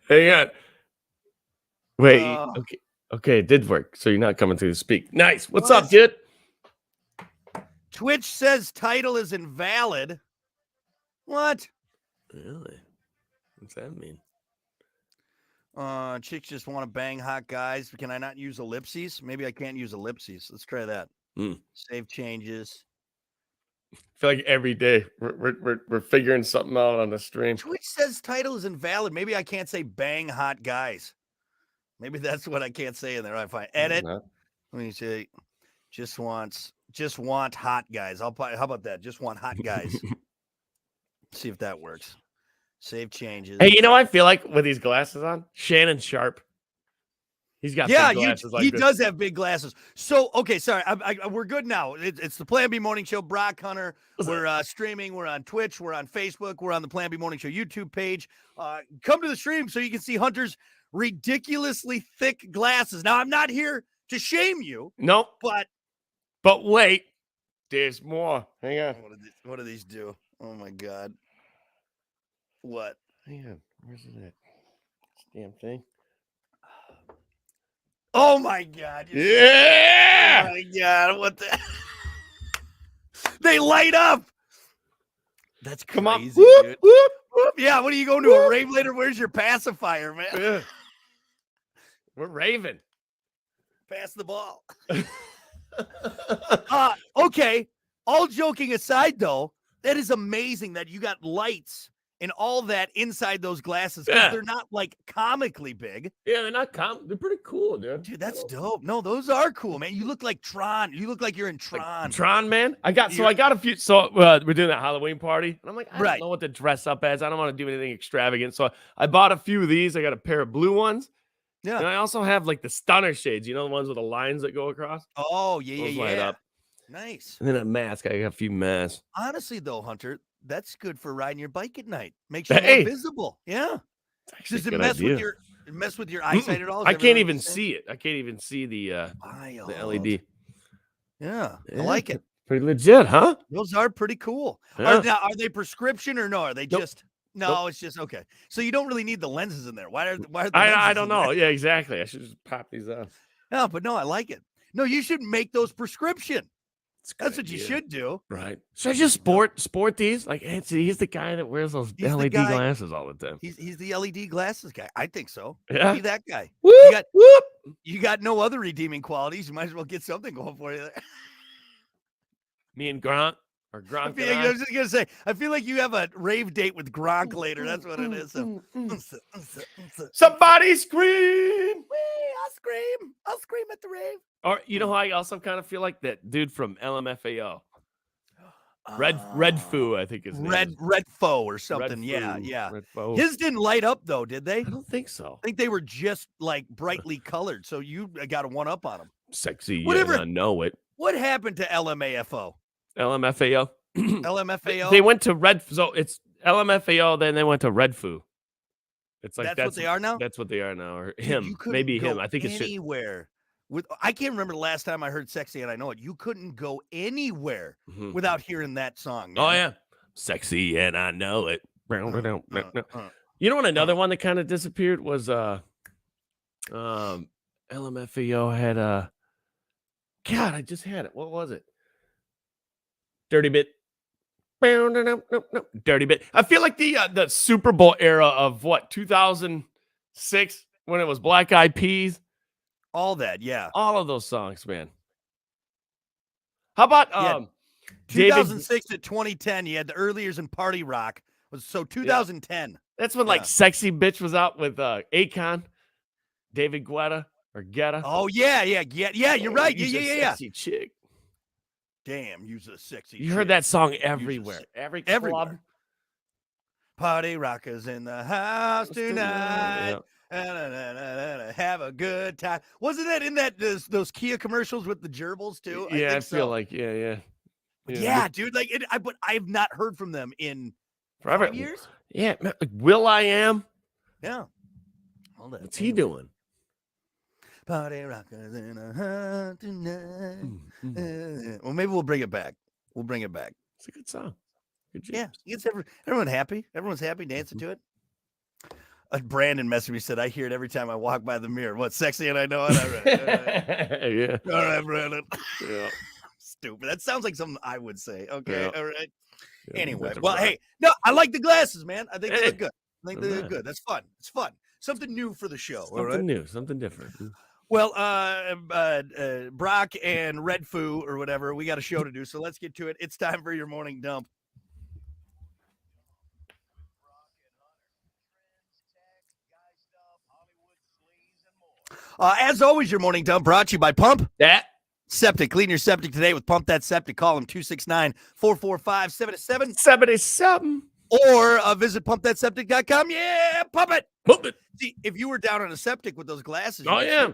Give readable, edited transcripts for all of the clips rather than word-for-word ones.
Hang on. Wait. Oh. Okay. Okay, it did work. So you're not coming through to speak. Nice. What's What? up, dude? Twitch says title is invalid. What? Really? What's that mean? Chicks just want to bang hot guys. Can I not use ellipses? Maybe I can't use ellipses. Let's try that. Save changes. I feel like every day we're figuring something out on the stream. Twitch says title is invalid. Maybe I can't say bang hot guys. Maybe that's what I can't say in there. I find edit. Let me say just want hot guys. How about that? Just want hot guys. See if that works. Save changes. Hey, you know what I feel like with these glasses on? Shannon Sharp. He's got big glasses like he this. does have big glasses. So, okay, sorry. We're good now. It's the Plan B Morning Show. Brock Hunter. We're streaming. We're on Twitch. We're on Facebook. We're on the Plan B Morning Show YouTube page. Come to the stream so you can see Hunter's ridiculously thick glasses. Now, I'm not here to shame you. Nope. But wait. There's more. Hang on. What do these do? Oh, my God. What? Hang on. Where's it at? This damn thing. Oh my God. Yeah. Oh my God. What the? They light up. That's crazy. Come on. Dude. Whoop, whoop, whoop. Yeah. What are you going to a rave later? Where's your pacifier, man? Yeah. We're raving. Pass the ball. Okay. All joking aside, though, that is amazing that you got lights and all that inside those glasses. Yeah. They're not like comically big. Yeah, they're not they're pretty cool, dude. Dude, that's dope. No, those are cool, man. You look like Tron. You look like you're in Tron. Like Tron, man. I got a few. So we're doing that Halloween party, and I'm like, I don't know what to dress up as. I don't want to do anything extravagant. So I bought a few of these. I got a pair of blue ones. Yeah. And I also have like the stunner shades. You know, the ones with the lines that go across. Oh, yeah, those light up. Nice. And then a mask. I got a few masks. Honestly, though, Hunter, that's good for riding your bike at night. Makes you more visible. Yeah. Does it mess with your eyesight at all? I can't even see it. I can't even see the LED. Yeah, I like it. Pretty legit, huh? Those are pretty cool. Yeah. Are they prescription or no? Are they just? No, it's just okay. So you don't really need the lenses in there. Why are the lenses I don't know. Yeah, exactly. I should just pop these on. No, but no, I like it. No, you should make those prescription. That's what you should do. Right. Should I just sport these? Like, he's the guy that wears those LED glasses all the time. He's the LED glasses guy. I think so. Yeah. Be that guy. Whoop, you got no other redeeming qualities. You might as well get something going for you there. Me and Gronk. Or Gronk. I was just going to say, I feel like you have a rave date with Gronk later. That's what it is. Somebody scream. I'll scream at the rave. Or you know how I also kind of feel like that dude from LMFAO. Red Foo, I think is Red Foe or something. Yeah. Red Foe. His didn't light up though, did they? I don't think so. I think they were just like brightly colored. So you got a one up on them. Sexy, whatever. I know it. What happened to LMAFO? LMFAO. LMFAO. They went to Red. So it's LMFAO. Then they went to Red Foo. It's like that's what they are now. That's what they are now, or him. Maybe him. I think it's anywhere. I can't remember the last time I heard "Sexy" and I Know It. You couldn't go anywhere without hearing that song. Man. Oh yeah, "Sexy" and I Know It. You know what? Another one that kind of disappeared was LMFAO had God, I just had it. What was it? Dirty Bit. Dirty Bit. I feel like the Super Bowl era of 2006 when it was Black Eyed Peas. All that, yeah. All of those songs, man. How about 2006 to 2010? You had the early years in party rock. So 2010. Yeah. That's when like "Sexy Bitch" was out with Akon, David Guetta or Guetta. Oh yeah. You're right. Yeah. Sexy chick. Damn, you're a sexy. You heard that song everywhere. Every club. Everywhere. Party rockers in the house tonight. Yep. Have a good time. Wasn't that in those Kia commercials with the gerbils too? Yeah, I feel like yeah. Dude. Like, but I've not heard from them in forever. 5 years. Yeah, will.i.am. Yeah. What's he doing? Party rockers in a house tonight. Well, maybe we'll bring it back. It's a good song. Good yeah, it gets everyone happy. Everyone's happy dancing to it. Brandon messaged me, said, I hear it every time I walk by the mirror. What, sexy and I know it? All right. Yeah. All right, Brandon. Yeah. Stupid. That sounds like something I would say. Okay. Yeah. All right. Yeah, Anyway, that's well, right. hey, no, I like the glasses, man. I think they Hey, look good. I think they all look right. good. That's fun. It's fun. Something new for the show. Something all right. new, something different. Well, Brock and Red Foo or whatever, we got a show to do. So let's get to it. It's time for your morning dump. As always, your morning dump brought to you by Pump That Septic. Clean your septic today with Pump That Septic. Call them 269-445-77. 77. Or visit pumpthatseptic.com. Yeah, pump it. Pump it. See, if you were down on a septic with those glasses. Oh, yeah.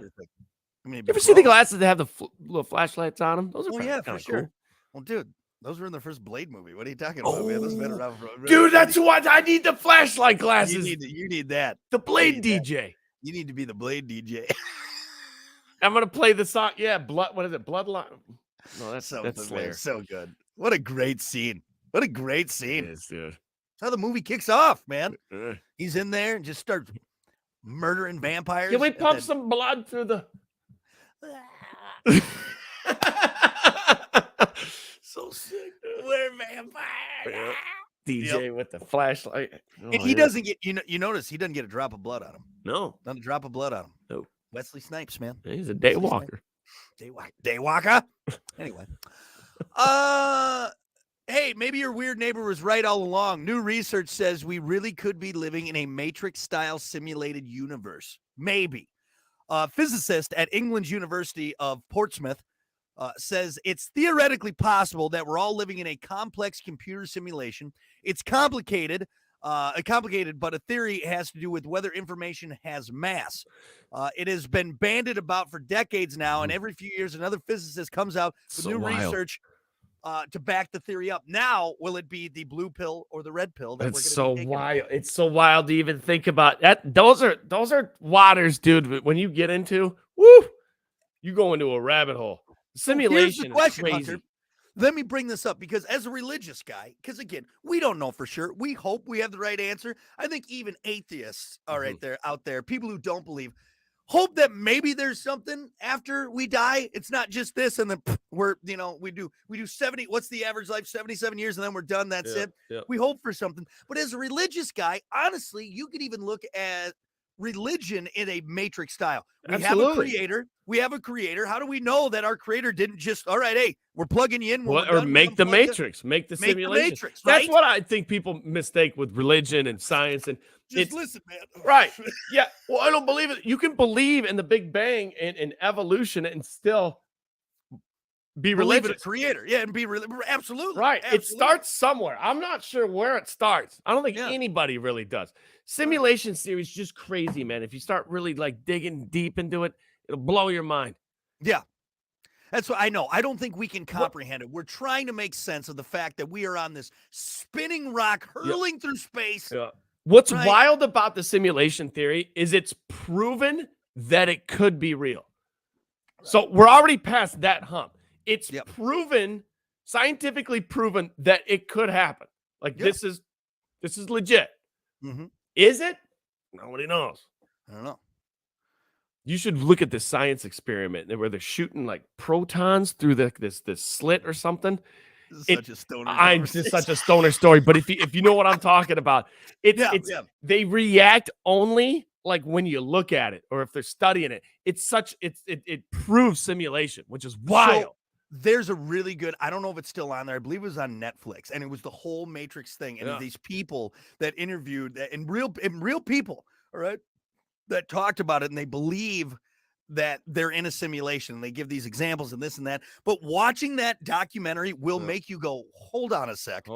I mean, You ever see the glasses that have the little flashlights on them? Those are yeah, for kind of sure. cool. Well, dude, those were in the first Blade movie. What are you talking about, man? Those have been around for Dude, that's what I need, the flashlight glasses. You need that. The Blade DJ. You need to be the Blade DJ. I'm going to play the song. Yeah, what is it? Bloodline. No, that's Slayer. So good. What a great scene. What a great scene. It is, dude. That's how the movie kicks off, man. Uh, He's in there and just starts murdering vampires. Can we pump some blood through the... So sick. Dude. We're vampires. Yeah. DJ with the flashlight. Oh, And he doesn't get, you notice he doesn't get a drop of blood on him. No. Not a drop of blood on him. No. Wesley Snipes, man. He's a day walker. Daywalker. Anyway. Hey, maybe your weird neighbor was right all along. New research says we really could be living in a Matrix-style simulated universe. Maybe. Physicist at England's University of Portsmouth says it's theoretically possible that we're all living in a complex computer simulation. It's complicated, but a theory has to do with whether information has mass. It has been bandied about for decades now, and every few years another physicist comes out with new research to back the theory up. Now, will it be the blue pill or the red pill? It's so wild. It's so wild to even think about that. Those are waters, dude. When you get into, you go into a rabbit hole. Simulation is crazy. Hunter. Let me bring this up because as a religious guy, because again, we don't know for sure. We hope we have the right answer. I think even atheists are out there, people who don't believe, hope that maybe there's something after we die. It's not just this, and then we do 70. What's the average life? 77 years, and then we're done. That's it. Yeah. We hope for something. But as a religious guy, honestly, you could even look at religion in a matrix style. We have a creator. How do we know that our creator didn't just, all right, hey, we're plugging you in. Or make the matrix, make the simulation. Matrix, right? That's what I think people mistake with religion and science. And just listen, man. Right. Yeah. Well, I don't believe it. You can believe in the Big Bang and evolution and still be religious. In a creator. Yeah, and be absolutely. Right. Absolutely. It starts somewhere. I'm not sure where it starts. I don't think anybody really does. Simulation theory is just crazy, man. If you start really like digging deep into it, it'll blow your mind. Yeah. That's what I know. I don't think we can comprehend it. We're trying to make sense of the fact that we are on this spinning rock hurling through space. Yeah. What's wild about the simulation theory is it's proven that it could be real. So we're already past that hump. It's proven, scientifically proven that it could happen. Like this is legit. Mm-hmm. Is it? Nobody knows. I don't know. You should look at this science experiment where they're shooting like protons through this slit or something. Such a stoner. I'm just such a stoner story. But if you know what I'm talking about, they react only like when you look at it or if they're studying it. It proves simulation, which is wild. So, there's a really good, I don't know if it's still on there. I believe it was on Netflix, and it was the whole Matrix thing. And these people that interviewed and real people, all right, that talked about it, and they believe that they're in a simulation. And they give these examples and this and that. But watching that documentary will make you go, hold on a sec.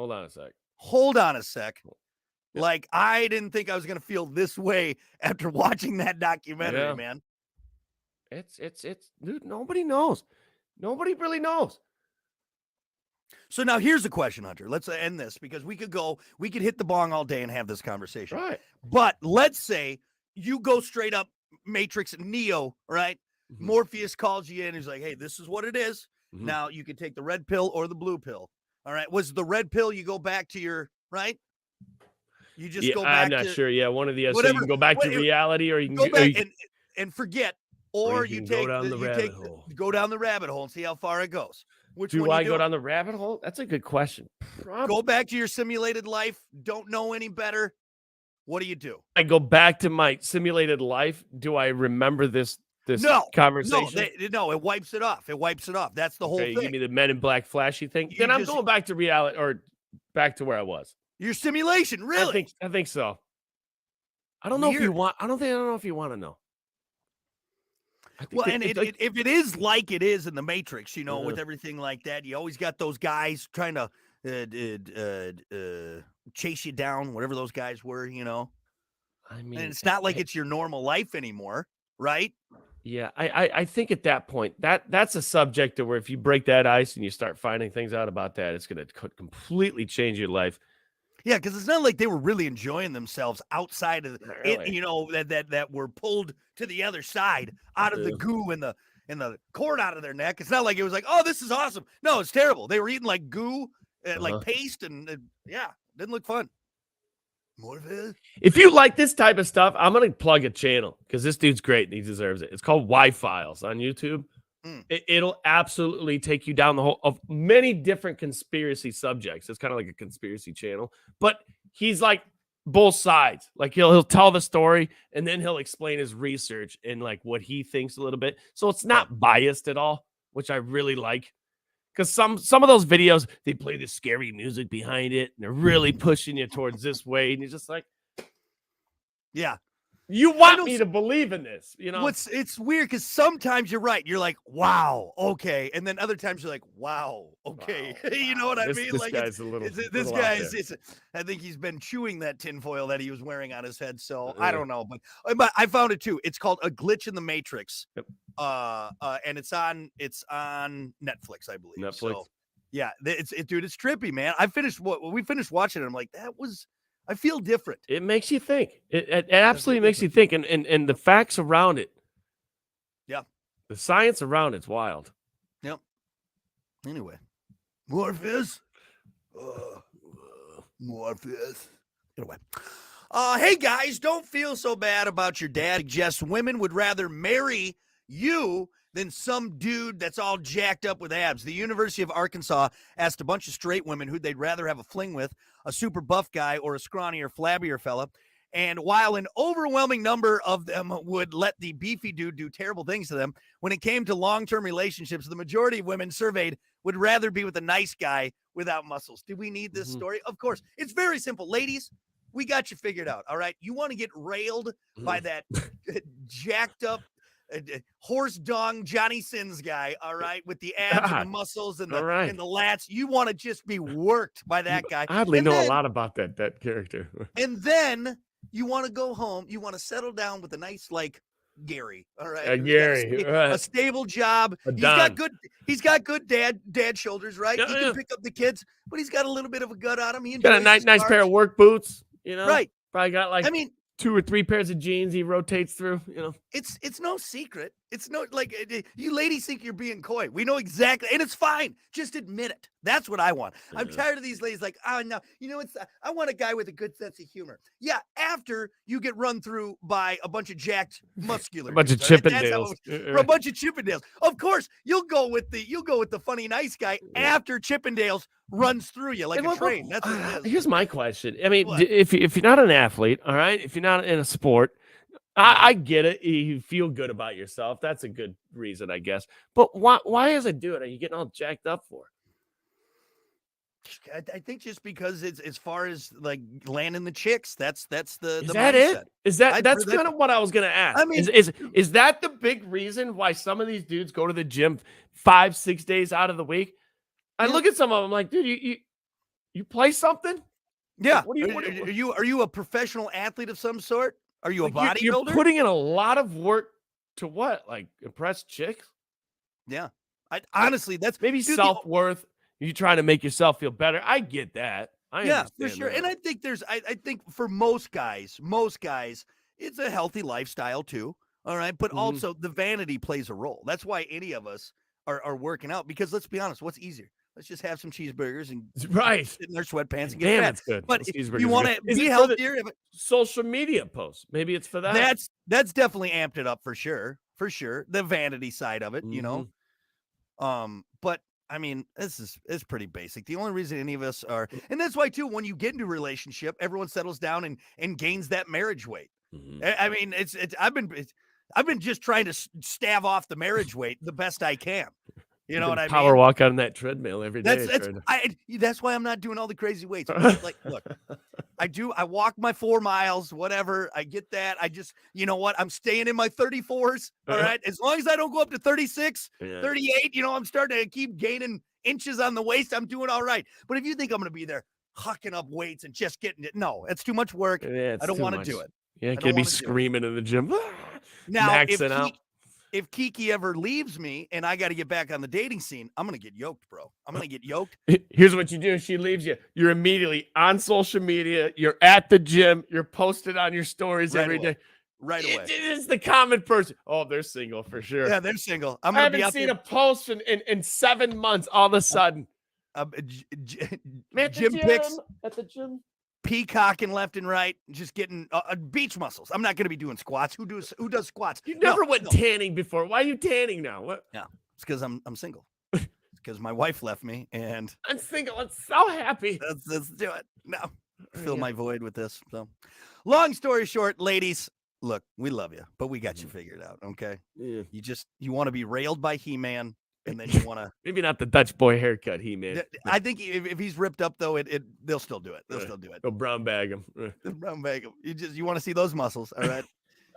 Like, I didn't think I was going to feel this way after watching that documentary, man. It's dude, nobody knows. Nobody really knows. So now here's the question, Hunter. Let's end this because we could hit the bong all day and have this conversation. Right. But let's say you go straight up Matrix Neo, right? Mm-hmm. Morpheus calls you in. He's like, hey, this is what it is. Mm-hmm. Now you can take the red pill or the blue pill. All right. Was the red pill, you go back to your, right? You just Yeah, go I'm back not to sure. Yeah, one of the other. So you whatever. can go back to reality, or you can Go or back you can, and forget, or or you you can go take down the you rabbit take hole. go down the rabbit hole and see how far it goes. Which Do one you I go doing? down the rabbit hole? That's a good question. Go back to your simulated life. Don't know any better. What do? I go back to my simulated life. Do I remember this No, conversation? no, it wipes it off. It wipes it off. That's the whole Okay, you give thing. me the Men in Black flashy thing. You Then I'm just going back to reality, or back to where I was. your simulation, really? I think so. I don't know if you Weird. want. I don't know if you want to know. I think Well, that and it's like, if it is like it is in the Matrix, you know, uh, with everything like that, you always got those guys trying to chase you down, whatever those guys were, you know. I And mean, it's not like it's your normal life anymore, right? yeah, I think at that point that's a subject to where if you break that ice and you start finding things out about that, it's going to completely change your life. Yeah, because it's not like they were really enjoying themselves outside of Not it, really. you know, that were pulled to the other side out of the goo and the cord out of their neck. It's not like it was like, oh, this is awesome. No, it's terrible. They were eating like goo, like paste, and yeah, didn't look fun. Morpheus? If you like this type of stuff, I'm going to plug a channel because this dude's great and he deserves it. It's called Y Files on YouTube. It'll absolutely take you down the whole of many different conspiracy subjects. It's kind of like a conspiracy channel, but he's like both sides. Like he'll tell the story and then he'll explain his research and like what he thinks a little bit. So it's not biased at all, which I really like. Because some of those videos, they play the scary music behind it, and they're really pushing you towards this way, and you're just like, Yeah. you want me to believe in this, you know? It's weird because sometimes you're right. You're like, wow, okay. And then other times you're like, wow, okay. Wow, you know what I this, mean? This like guy's a little. this little guy out is I think he's been chewing that tinfoil that he was wearing on his head. So I Uh-uh. don't know. But I found it too. It's called A Glitch in the Matrix. Yep. And it's on Netflix, I believe. Netflix. So yeah, dude, it's trippy, man. We finished watching it. I'm like, I feel different. It makes you think. It absolutely makes you think, and the facts around it. Yeah. The science around it's wild. Yep. Anyway, Morpheus. Morpheus. Anyway. Hey guys, don't feel so bad about your dad. Suggests women would rather marry you than some dude that's all jacked up with abs. The University of Arkansas asked a bunch of straight women who they'd rather have a fling with, a super buff guy or a scrawnier, flabbier fella. And while an overwhelming number of them would let the beefy dude do terrible things to them, when it came to long-term relationships, the majority of women surveyed would rather be with a nice guy without muscles. Do we need this story? Of course. It's very simple. Ladies, we got you figured out, all right? You want to get railed by that jacked up horse dong Johnny Sins guy, all right, with the abs and the muscles and the lats. You want to just be worked by that guy. I hardly know a lot about that character. And then you want to go home. You want to settle down with a nice like Gary, all right? Gary, a stable job. He's got good dad shoulders, right? He can pick up the kids, but he's got a little bit of a gut on him. He got a nice pair of work boots, you know? Right. Probably got like 2 or 3 pairs of jeans he rotates through, you know. It's no secret. It's no like you ladies think you're being coy. We know exactly, and it's fine. Just admit it. That's what I want. I'm tired of these ladies like, oh no, you know, I want a guy with a good sense of humor. Yeah, after you get run through by a bunch of jacked muscular, a bunch of Chippendales, Chippendales, a bunch of Chippendales. Of course, you'll go with the funny nice guy after Chippendales runs through you like a train. That's what it is. Here's my question. I mean, if you're not an athlete, all right, if you're not in a sport, I get it. You feel good about yourself. That's a good reason, I guess. But why as a dude are you getting all jacked up for? I think just because it's as far as like landing the chicks, that's the Is that mindset. it? Is that's kind of what I was gonna ask? I mean, is that the big reason why some of these dudes go to the gym 5-6 days out of the week? I look at some of them like, dude, you play something? Yeah. Like, are you a professional athlete of some sort? Are you a bodybuilder? You're putting in a lot of work to what? Like impress chicks? Yeah. Honestly, that's maybe self-worth. You're trying to make yourself feel better. I get that. Yeah, for sure. And I think I think for most guys, it's a healthy lifestyle too. All right. But also the vanity plays a role. That's why any of us are working out, because let's be honest, what's easier? Let's just have some cheeseburgers and Right. sit in their sweatpants and get Damn, fat. it's good. But Those if cheeseburgers you are want good. to Is be it for the healthier, social media posts? Maybe it's for that. that's definitely amped it up for sure. For sure. The vanity side of it, you know. But I mean, it's pretty basic. The only reason any of us are, and that's why too, when you get into a relationship, everyone settles down and gains that marriage weight. I mean, I've been just trying to stave off the marriage weight the best I can. You know what I mean? Power walk on that treadmill every day. That's why I'm not doing all the crazy weights. Like, look, I walk my 4 miles, whatever. I get that. I just, you know what? I'm staying in my 34s. All right. As long as I don't go up to 36, 38, you know, I'm starting to keep gaining inches on the waist. I'm doing all right. But if you think I'm going to be there hucking up weights and just getting it, no, it's too much work. I don't want to do it. Yeah, can't be screaming in the gym. Now, maxing out. If Kiki ever leaves me and I got to get back on the dating scene, I'm going to get yoked, bro. I'm going to get yoked. Here's what you do. She leaves you. You're immediately on social media. You're at the gym. You're posted on your stories every day. Right away. It's the common person. Oh, they're single for sure. Yeah, they're single. I haven't seen a post in 7 months. All of a sudden. Gym pics. At the gym. Peacocking left and right, just getting beach muscles. I'm not going to be doing squats. Who does squats? You never went tanning before. Why are you tanning now? What? Yeah, it's because I'm single. It's because my wife left me, and I'm single. I'm so happy. Let's do it. No, fill my void with this. So, long story short, ladies, look, we love you, but we got you figured out. Okay, yeah. You want to be railed by He-Man. And then you want to maybe not the Dutch boy haircut, He-Man. I think if he's ripped up though, they'll still do it. They'll still do it. They'll brown bag him. Brown bag him. You want to see those muscles, all right?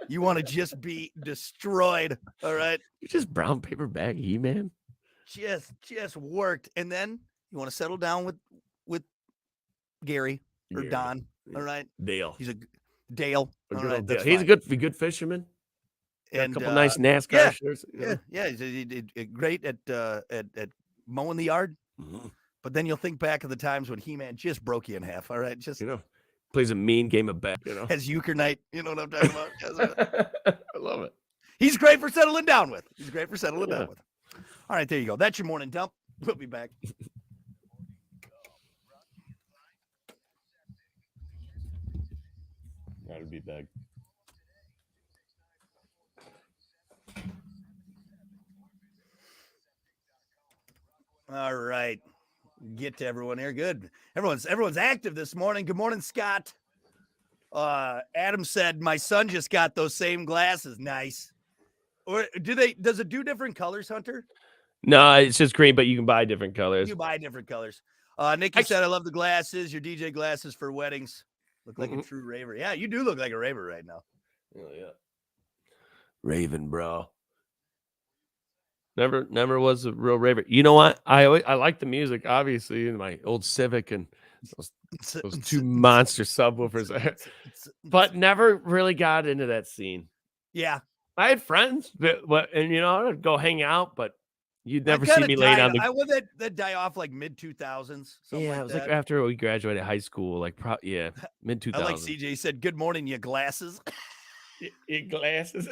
You want to just be destroyed, all right? You just brown paper bag He-Man. Just worked, and then you want to settle down with Gary or Don, all right? Dale. He's a Dale. All right, Dale. He's a good fisherman. And a couple nice NASCAR shirts. Yeah, he's great at mowing the yard. But then you'll think back of the times when He-Man just broke you in half. All right, just plays a mean game of bat. Has euchre night. You know what I'm talking about? I love it. He's great for settling down with. All right, there you go. That's your morning dump. We'll be back. That'll be back. All right. Get to everyone here. Good. Everyone's active this morning. Good morning, Scott. Adam said, my son just got those same glasses. Nice. Or does it do different colors, Hunter? No, it's just green, but you can buy different colors. You buy different colors. Nikki said, I love the glasses. Your DJ glasses for weddings. Look like a true raver. Yeah, you do look like a raver right now. Oh, yeah. Raven, bro. Never was a real raver. You know what? I like the music, obviously, in my old Civic and those two monster subwoofers, but never really got into that scene. Yeah, I had friends and I'd go hang out, but you'd never see me laying on the. I would that die off like mid 2000s. Yeah, it was like after we graduated high school, like mid 2000s. I like CJ said, "Good morning, you glasses." Your glasses.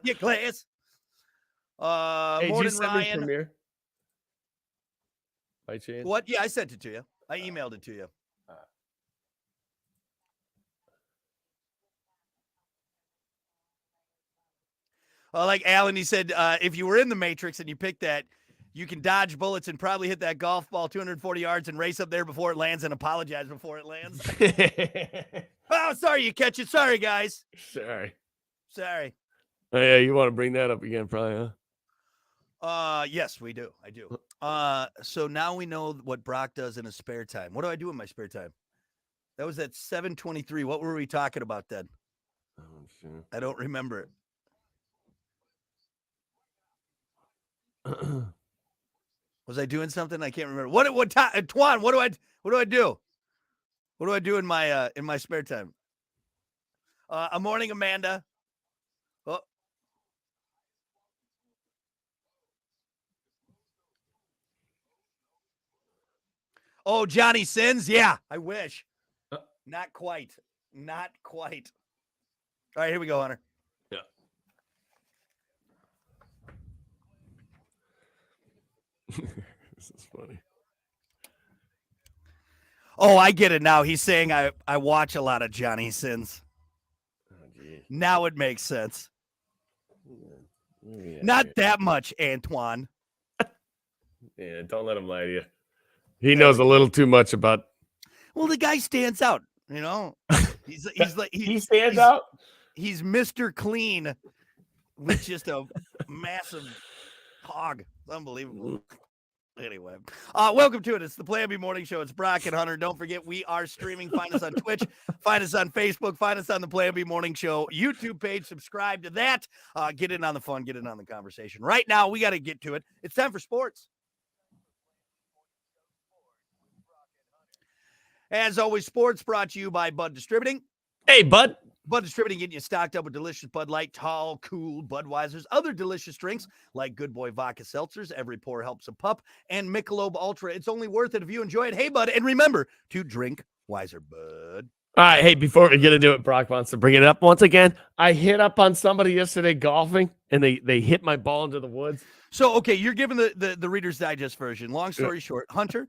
Your glass. Hey, morning, did you send me Ryan. Premiere? By chance? What? Yeah, I sent it to you. I emailed it to you. Like Alan, he said, if you were in the Matrix and you picked that, you can dodge bullets and probably hit that golf ball 240 yards and race up there before it lands and apologize before it lands. Oh, sorry you catch it. Sorry, guys. Sorry. Oh, yeah, you want to bring that up again, probably, huh? Yes, we do. I do. So now we know what Brock does in his spare time. What do I do in my spare time? That was at 7:23. What were we talking about then? Oh, sure. I don't remember it. Was I doing something? I can't remember. What time? Twan, what do I do? What do I do in my spare time? A morning, Amanda. Oh, Johnny Sins. Yeah, I wish. Not quite. All right, here we go, Hunter. Yeah. This is funny. Oh, I get it now. He's saying I watch a lot of Johnny Sins. Oh, gee. Now it makes sense. Yeah, Not that much, Antoine. Yeah, don't let him lie to you. He knows a little too much about. Well, the guy stands out. You know, he's like He stands out. He's Mr. Clean with just a massive hog. Unbelievable. Anyway, welcome to it. It's the Plan B Morning Show. It's Brock and Hunter. Don't forget, we are streaming. Find us on Twitch. Find us on Facebook. Find us on the Plan B Morning Show YouTube page. Subscribe to that. Get in on the fun. Get in on the conversation. Right now, we got to get to it. It's time for sports. As always, sports brought to you by Bud Distributing. Hey, bud. Bud Distributing getting you stocked up with delicious Bud Light, tall, cool Budweisers, other delicious drinks like Good Boy Vodka Seltzers, Every Pour Helps a Pup, and Michelob Ultra. It's only worth it if you enjoy it. Hey, Bud, and remember to drink wiser, Bud. All right, hey, before we get into it, Brock wants to bring it up once again. I hit up on somebody yesterday golfing, and they hit my ball into the woods. So, okay, you're giving the Reader's Digest version. Long story short, Hunter,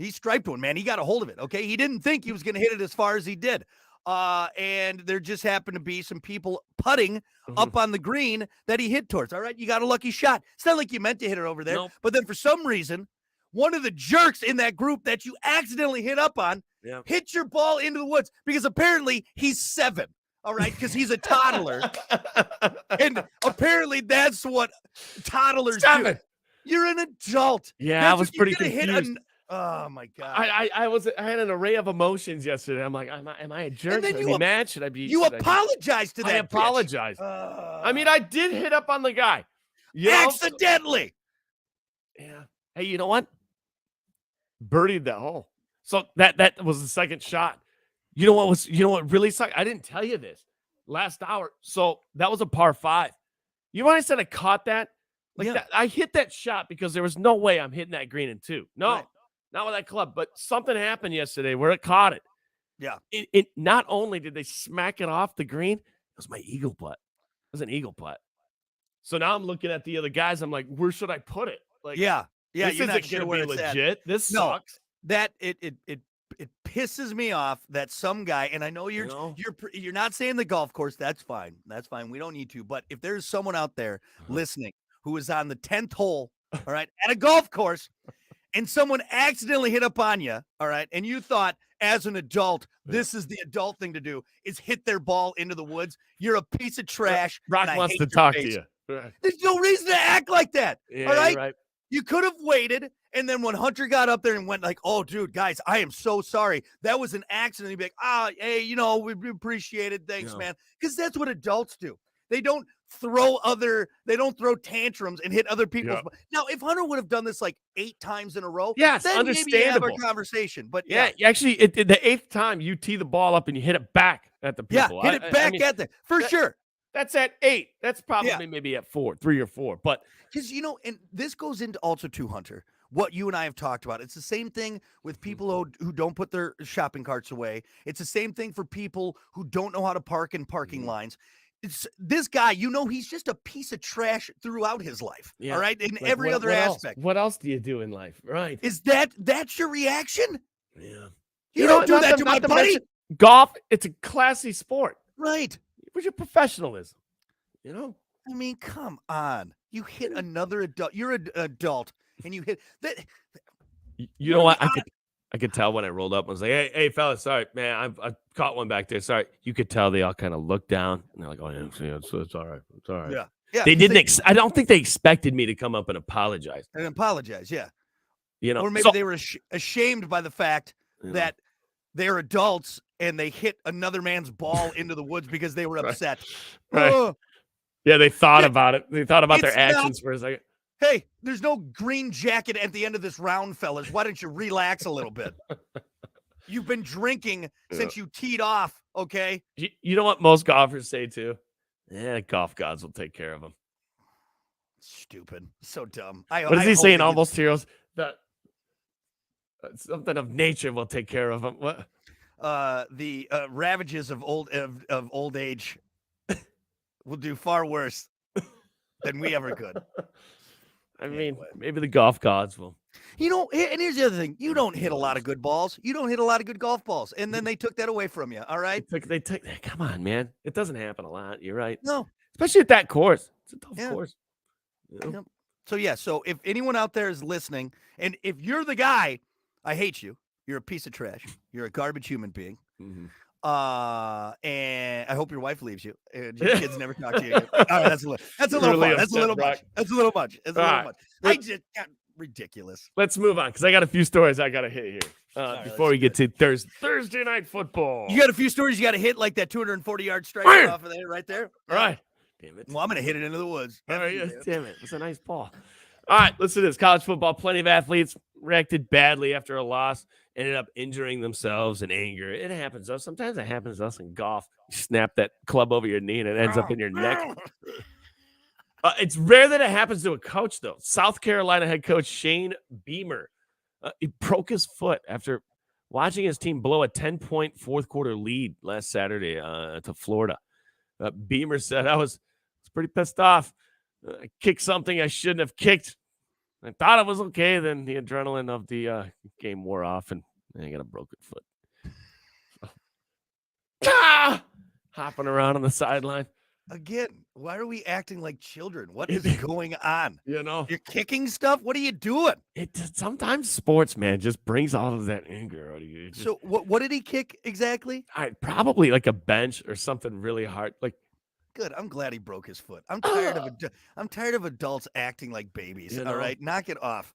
he striped one, man. He got a hold of it, okay? He didn't think he was going to hit it as far as he did. And there just happened to be some people putting up on the green that he hit towards. All right, you got a lucky shot. It's not like you meant to hit it over there. Nope. But then for some reason, one of the jerks in that group that you accidentally hit up on hit your ball into the woods because apparently he's 7. All right, because he's a toddler. And apparently that's what toddlers do. You're an adult. Yeah, I was pretty confused. Oh my God! I had an array of emotions yesterday. I'm like, am I a jerk? Should I be mad? Should I be? You apologized to that. I apologized. I mean, I did hit up on the guy. Accidentally. Yeah. Hey, you know what? Birdied that hole. So that was the second shot. You know what really sucked? I didn't tell you this last hour. So that was a par 5. You know when I said I caught that? That, I hit that shot because there was no way I'm hitting that green in 2. No. Right. Not with that club, but something happened yesterday where it caught it. Yeah. It not only did they smack it off the green, it was my eagle putt. It was an eagle putt. So now I'm looking at the other guys. I'm like, where should I put it? Like, yeah. This isn't going to be legit. At. This sucks. That it pisses me off that some guy, and I know you're not saying the golf course. That's fine. That's fine. We don't need to. But if there's someone out there listening who is on the 10th hole, all right, at a golf course. And someone accidentally hit up on you, all right, and you thought as an adult, this is the adult thing to do, is hit their ball into the woods. You're a piece of trash. Brock wants to talk to you. Right. There's no reason to act like that, yeah, all right? Right? You could have waited, and then when Hunter got up there and went like, oh, dude, guys, I am so sorry. That was an accident. He'd be like, hey, we appreciate it. Thanks, man. Because that's what adults do. They don't throw tantrums and hit other people's. Yeah. Now, if Hunter would have done this like 8 times in a row, yes, then understandable. Maybe have a conversation. But actually, the 8th time you tee the ball up and you hit it back at the people. Yeah, hit it back at them for sure. That's at 8. That's probably maybe at 3 or 4. But because and this goes into also to Hunter. What you and I have talked about. It's the same thing with people who don't put their shopping carts away. It's the same thing for people who don't know how to park in parking lines. It's this guy, he's just a piece of trash throughout his life. Yeah. All right. In every other aspect. What else do you do in life? Right. Is that's your reaction? Yeah. You don't do that to my buddy. Golf, it's a classy sport. Right. Where's your professionalism? I mean, come on. You hit another adult. You're an adult and you hit that. You know what? I could tell when I rolled up. I was like, hey, fellas, sorry, man. I caught one back there. Sorry. You could tell they all kind of looked down. And they're like, oh, yeah, it's all right. It's all right. Yeah. They didn't. I don't think they expected me to come up and apologize. Yeah. Or maybe they were ashamed by the fact that they're adults and they hit another man's ball into the woods because they were upset. Right. Oh. Yeah, they thought about it. They thought about their actions for a second. Hey, there's no green jacket at the end of this round, fellas. Why don't you relax a little bit? You've been drinking since you teed off, okay? You know what most golfers say, too? Yeah, golf gods will take care of them. Stupid. So dumb. What does he say in Almost Heroes? That something of nature will take care of them. What? The ravages of old age will do far worse than we ever could. I mean, Anyway. maybe the golf gods will. You know, and here's the other thing. You don't hit a lot of good balls. You don't hit a lot of good golf balls. And then they took that away from you. All right. They took. Come on, man. It doesn't happen a lot. You're right. No. Especially at that course. It's a tough Yeah. course. You know? Yep. So, yeah. So if anyone out there is listening, and if you're the guy, I hate you. You're a piece of trash. You're a garbage human being. Mm-hmm. And I hope your wife leaves you and your kids never talk to you again. All right, that's a little Really far. That's a upset, little Brock. much. That's a little much. It's a little right. much. I just got ridiculous. Let's move on because I got a few stories I got to hit here right, before we get to Thursday night football. You got a few stories you got to hit, like that 240-yard strike Bam! off of there, right there. All right. Damn it. Well, I'm gonna hit it into the woods. All right, damn it. It's a nice ball. All right, listen to this. College football, plenty of athletes reacted badly after a loss, ended up injuring themselves in anger. It happens, though. Sometimes it happens to us in golf. You snap that club over your knee and it ends up in your neck. It's rare that it happens to a coach, though. South Carolina head coach Shane Beamer, he broke his foot after watching his team blow a 10-point fourth-quarter lead last Saturday to Florida. Beamer said, I was pretty pissed off. I kicked something I shouldn't have kicked. I thought it was okay. Then the adrenaline of the game wore off, and I got a broken foot. Hopping around on the sideline. Again, why are we acting like children? What is going on? You know, You're kicking stuff. What are you doing? Sometimes sports, man, just brings all of that anger out of you. So what did he kick exactly? Probably like a bench or something really hard. Like, good. I'm glad he broke his foot. I'm tired of adults acting like babies. You know? All right, knock it off.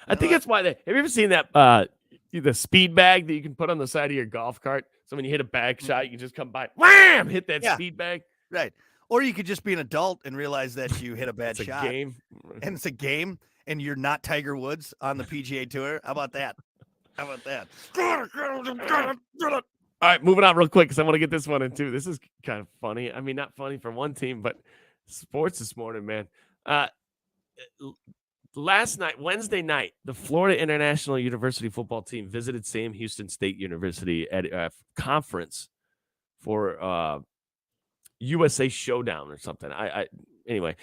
I think that's why have you ever seen that the speed bag that you can put on the side of your golf cart? So when you hit a bag shot, you can just come by, wham, hit that speed bag. Right. Or you could just be an adult and realize that you hit a bad It's shot. a game. And it's a game, and you're not Tiger Woods on the PGA Tour. How about that? How about that? All right, moving on real quick because I want to get this one in too. This is kind of funny. I mean, not funny for one team, but sports this morning, man. Last night, Wednesday night, the Florida International University football team visited Sam Houston State University at a conference for USA Showdown or something. Anyway,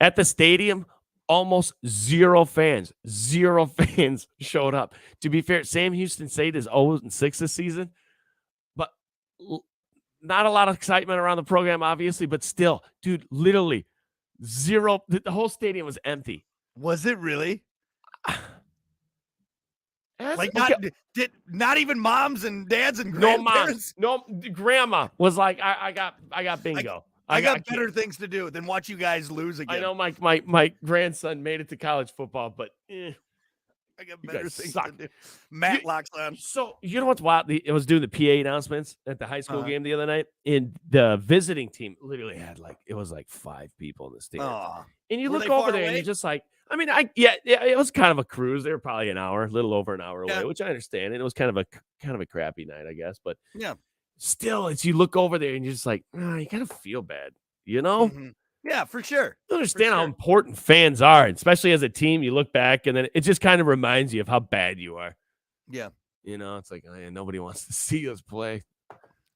at the stadium, almost zero fans showed up. To be fair, Sam Houston State is 0-6 this season, but not a lot of excitement around the program, obviously, but still, dude, literally zero. The whole stadium was empty. Was it really? Like okay. not even moms and dads and grandparents? No, grandma was like, I got bingo. I got better things to do than watch you guys lose again. I know my grandson made it to college football, but I got better things suck. to do. Matt locks on. So you know what's wild? It was doing the PA announcements at the high school game the other night, and the visiting team literally had it was like 5 people in the stadium. And you look over there and you're just like, I mean, it was kind of a cruise. They were probably a little over an hour away, which I understand. And it was kind of a crappy night, I guess. But yeah, still, it's you look over there and you're just like, you kind of feel bad, you know? Mm-hmm. Yeah, for sure. You understand how important fans are, especially as a team. You look back and then it just kind of reminds you of how bad you are. Yeah. You know, it's like, nobody wants to see us play.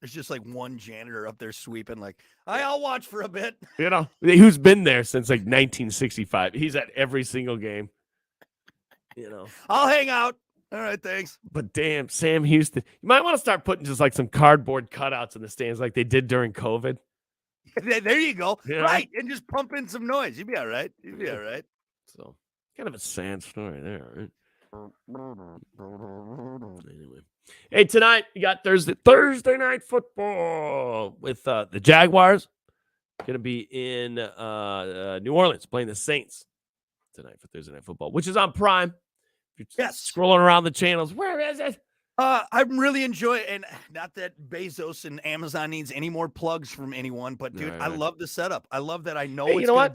There's just like one janitor up there sweeping, like, I'll watch for a bit. You know, who's been there since like 1965. He's at every single game. You know, I'll hang out. All right, thanks. But damn, Sam Houston, you might want to start putting just like some cardboard cutouts in the stands like they did during COVID. There you go. You know? Right. And just pump in some noise. You'd be all right. So kind of a sad story there, right? Anyway. Hey, tonight you got Thursday night football with the Jaguars. Going to be in New Orleans playing the Saints tonight for Thursday night football, which is on Prime. If you're scrolling around the channels, where is it? I'm really enjoying, and not that Bezos and Amazon needs any more plugs from anyone, but dude, I love the setup. I love that I know it's going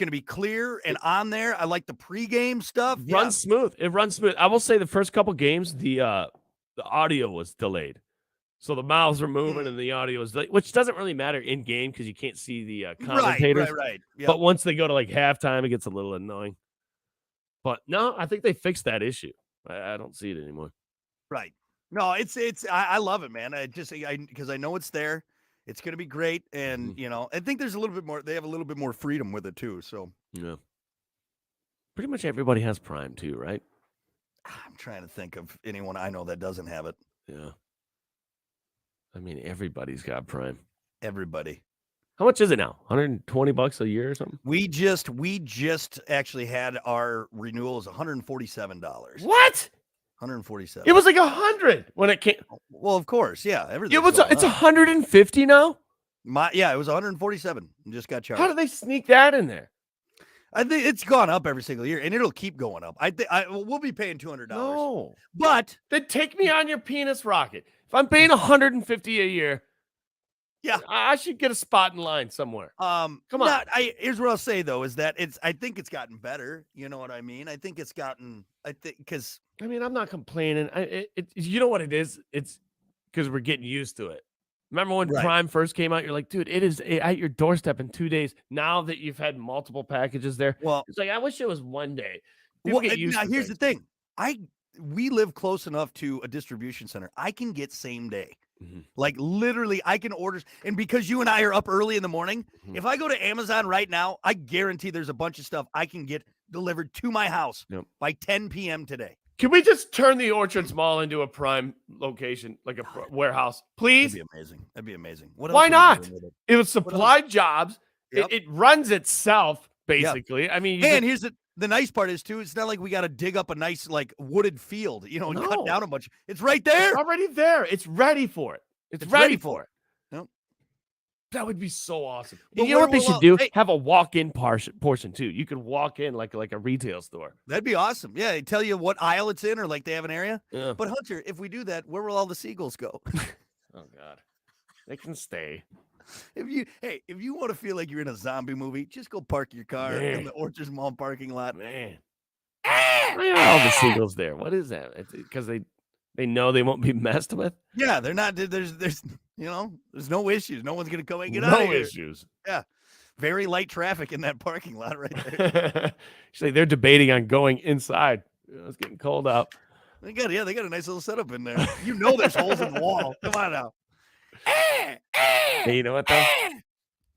to be clear and on there. I like the pregame stuff. It runs smooth. I will say the first couple games, the audio was delayed. So the mouths were moving and the audio was delayed, which doesn't really matter in game because you can't see the commentators. Right. Yep. But once they go to like halftime, it gets a little annoying. But no, I think they fixed that issue. I don't see it anymore. Right. No, I love it, man. Because I know it's there. It's going to be great. And, I think there's a little bit more, they have a little bit more freedom with it too. So, yeah. Pretty much everybody has Prime too, right? I'm trying to think of anyone I know that doesn't have it. Yeah. I mean, everybody's got Prime. Everybody. How much is it now? $120 a year or something? We just actually had our renewal is $147. What? 147. It was like 100 when it came. Well, of course, yeah. Everything. It's 150 now. It was 147. Just got charged. How did they sneak that in there? I think it's gone up every single year, and it'll keep going up. We'll be paying $200. No, but then take me on your penis rocket. If I'm paying 150 a year, yeah, I should get a spot in line somewhere. Come on. Here's what I'll say though is that I think it's gotten better. You know what I mean? I think because I mean, I'm not complaining. You know what it is? It's because we're getting used to it. Remember when Prime first came out? You're like, dude, it is at your doorstep in 2 days. Now that you've had multiple packages there, it's like I wish it was one day. Here's the thing. We live close enough to a distribution center. I can get same day. Mm-hmm. Like literally, I can order, and because you and I are up early in the morning, if I go to Amazon right now, I guarantee there's a bunch of stuff I can get delivered to my house by 10 p.m. today. Can we just turn the Orchards Mall into a Prime location, like a warehouse, please? That'd be amazing. Why not? It would supply jobs. Yep. It runs itself, basically. Yep. I mean, and here's the nice part is too. It's not like we got to dig up a nice like wooded field, and cut down a bunch. It's right there. It's already there. It's ready for it. It's ready for it. Yep. That would be so awesome. You know what they should do? Have a walk-in portion too. You could walk in like a retail store. That'd be awesome. Yeah, they tell you what aisle it's in, or like they have an area. Yeah. But Hunter, if we do that, where will all the seagulls go? Oh God, they can stay. If you want to feel like you're in a zombie movie, just go park your car in the Orchards Mall parking lot. Man, why are all the seagulls there? What is that? It's because they know they won't be messed with. Yeah, they're not. There's no issues. No one's gonna come and get out of here. No issues. Yeah, very light traffic in that parking lot right there. Actually, they're debating on going inside. It's getting cold out. They got a nice little setup in there. There's holes in the wall. Come on now. Hey, you know what though?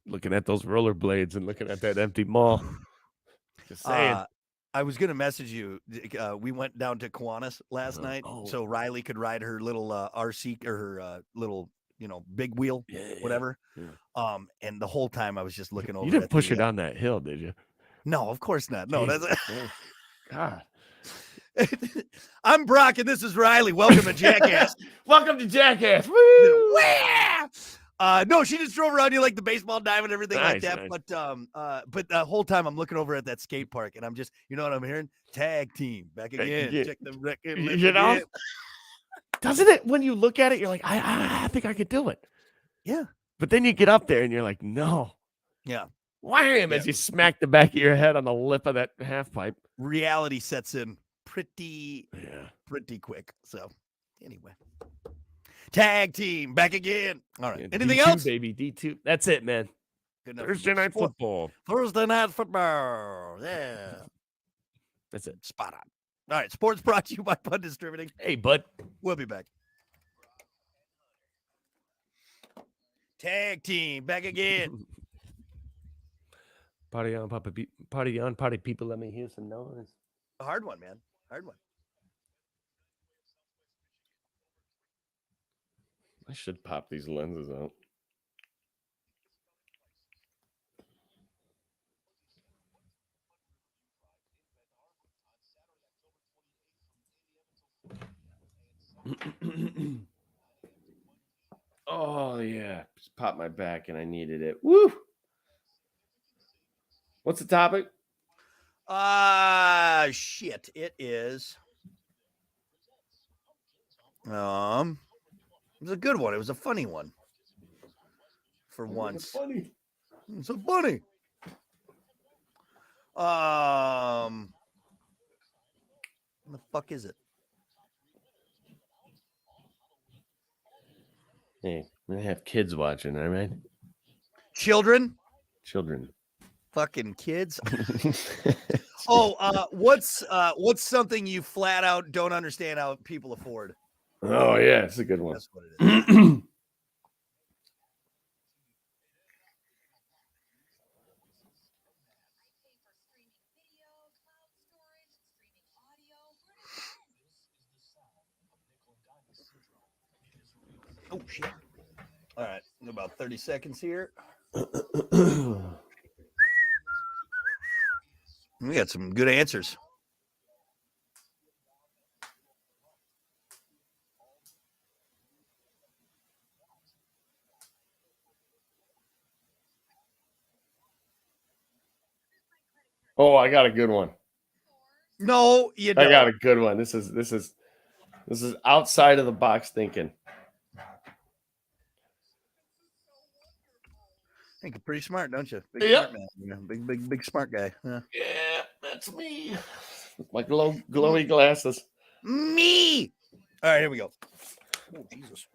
Looking at those rollerblades and looking at that empty mall. Just saying. I was gonna message you. We went down to Kiwanis last night, so Riley could ride her little RC or her little big wheel, whatever. Yeah. And the whole time I was just looking over. You didn't push her down that hill, did you? No, of course not. No, that's God. I'm Brock, and this is Riley. Welcome to Jackass. Welcome to Jackass. Woo! No, she just drove around you like the baseball dive and everything like that. Nice. But the whole time I'm looking over at that skate park, and I'm just, what I'm hearing? Tag team back again. Check the record. Doesn't it? When you look at it, you're like, I think I could do it. Yeah. But then you get up there and you're like, no. Yeah. Wham! As you smack the back of your head on the lip of that half pipe. Reality sets in pretty quick. So anyway, tag team back again. All right. Anything D2, else? Baby D2. That's it, man. Thursday night football. Thursday night football. Yeah. That's it. Spot on. All right. Sports brought to you by Bud Distributing. Hey, bud. We'll be back. Tag team back again. Party on, party people. Let me hear some noise. A hard one, man. Hard one. I should pop these lenses out. Oh yeah, just popped my back and I needed it. Woo! What's the topic? Shit. It is. It was a good one. It was a funny one. For once. It's funny. It's so funny. What the fuck is it? Hey, I'm gonna have kids watching, all right? Children. Fucking kids. What's something you flat out don't understand how people afford? Oh yeah, it's a good one. That's what it is. Oh, shit. All right. About 30 seconds here. We got some good answers. Oh, I got a good one. No, you don't. I got a good one. This is outside of the box thinking. I think you're pretty smart, don't you? Big Yep. smart man. You know, big smart guy. Yeah. Yeah, that's me. My glowy glasses. Me. All right, here we go. Oh, Jesus.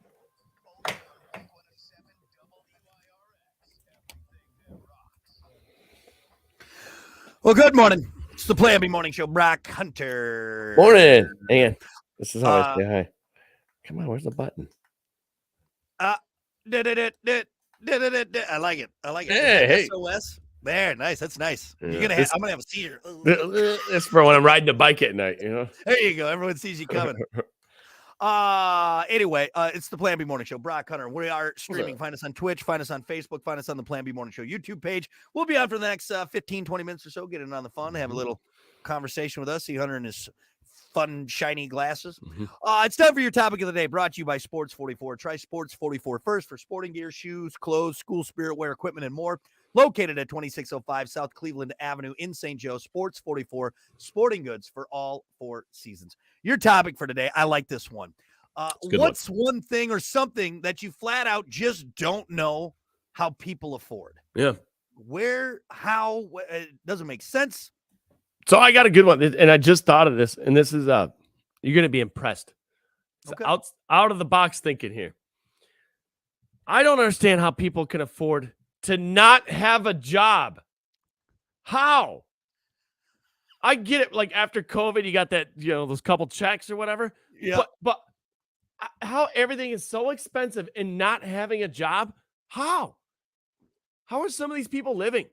Well, good morning. It's the Plan B Morning Show. Brock Hunter. Morning. Hang on. This is how I say hi. Come on, where's the button? I like it. I like it. Hey. SOS. There, nice. That's nice. Yeah, You're gonna. I'm gonna have a seizure. It's for when I'm riding a bike at night, you know. There you go. Everyone sees you coming. Anyway, it's the Plan B Morning Show. Brock Hunter. We are streaming. Find us on Twitch. Find us on Facebook. Find us on the Plan B Morning Show YouTube page. We'll be on for the next 15, 20 minutes or so. Get in on the fun. Have a little conversation with us. See Hunter and his fun, shiny glasses. It's time for your topic of the day. Brought to you by Sports 44. Try Sports 44 first for sporting gear, shoes, clothes, school spirit wear, equipment, and more. Located at 2605 South Cleveland Avenue in St. Joe. Sports 44 sporting goods for all 4 seasons. Your topic for today, I like this one. What's one thing or something that you flat out just don't know how people afford? Yeah. Where, how, it doesn't make sense. So I got a good one, and I just thought of this, and this is you're gonna be impressed. It's Okay. out of the box thinking here. I don't understand how people can afford to not have a job. How? I get it. Like after COVID, you got that, those couple checks or whatever. Yeah. But how everything is so expensive and not having a job? How? How are some of these people living?